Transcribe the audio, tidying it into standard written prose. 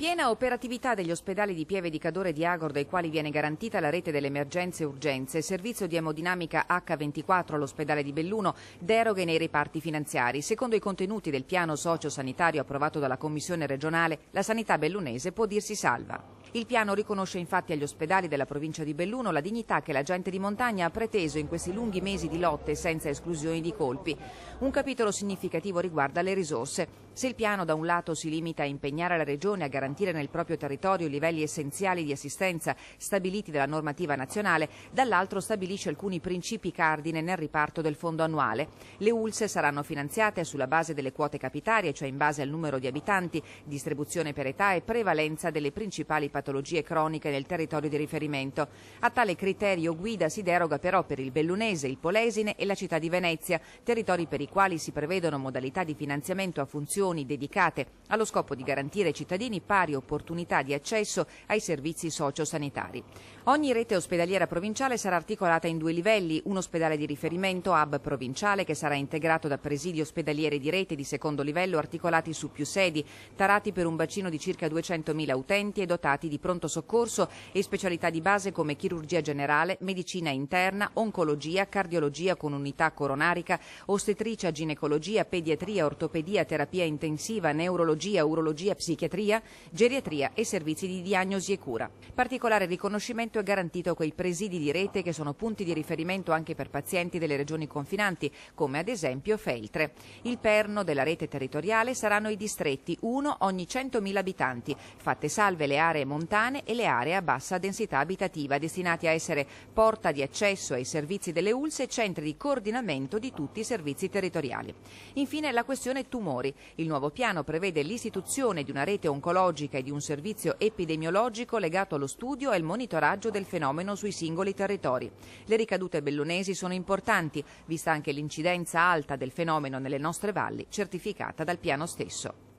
Piena operatività degli ospedali di Pieve di Cadore e di Agordo, ai quali viene garantita la rete delle emergenze e urgenze, servizio di emodinamica H24 all'ospedale di Belluno, deroghe nei reparti finanziari. Secondo i contenuti del piano socio-sanitario approvato dalla Commissione regionale, la sanità bellunese può dirsi salva. Il piano riconosce infatti agli ospedali della provincia di Belluno la dignità che la gente di montagna ha preteso in questi lunghi mesi di lotte senza esclusioni di colpi. Un capitolo significativo riguarda le risorse. Se il piano da un lato si limita a impegnare la Regione a garantire nel proprio territorio i livelli essenziali di assistenza stabiliti dalla normativa nazionale, dall'altro stabilisce alcuni principi cardine nel riparto del fondo annuale. Le ULSE saranno finanziate sulla base delle quote capitarie, cioè in base al numero di abitanti, distribuzione per età e prevalenza delle principali patologie croniche nel territorio di riferimento. A tale criterio guida si deroga però per il Bellunese, il Polesine e la città di Venezia, territori per i quali si prevedono modalità di finanziamento a funzioni dedicate allo scopo di garantire ai cittadini pari opportunità di accesso ai servizi sociosanitari. Ogni rete ospedaliera provinciale sarà articolata in 2 livelli: un ospedale di riferimento hub provinciale che sarà integrato da presidi ospedalieri di rete di secondo livello articolati su più sedi, tarati per un bacino di circa 200.000 utenti e dotati di pronto soccorso e specialità di base come chirurgia generale, medicina interna, oncologia, cardiologia con unità coronarica, ostetricia, ginecologia, pediatria, ortopedia, terapia intensiva, neurologia, urologia, psichiatria, geriatria e servizi di diagnosi e cura. Particolare riconoscimento è garantito a quei presidi di rete che sono punti di riferimento anche per pazienti delle regioni confinanti, come ad esempio Feltre. Il perno della rete territoriale saranno i distretti, uno ogni 100.000 abitanti, fatte salve le aree montane e le aree a bassa densità abitativa, destinati a essere porta di accesso ai servizi delle ULSE e centri di coordinamento di tutti i servizi territoriali. Infine la questione tumori. Il nuovo piano prevede l'istituzione di una rete oncologica e di un servizio epidemiologico legato allo studio e al monitoraggio del fenomeno sui singoli territori. Le ricadute bellunesi sono importanti, vista anche l'incidenza alta del fenomeno nelle nostre valli, certificata dal piano stesso.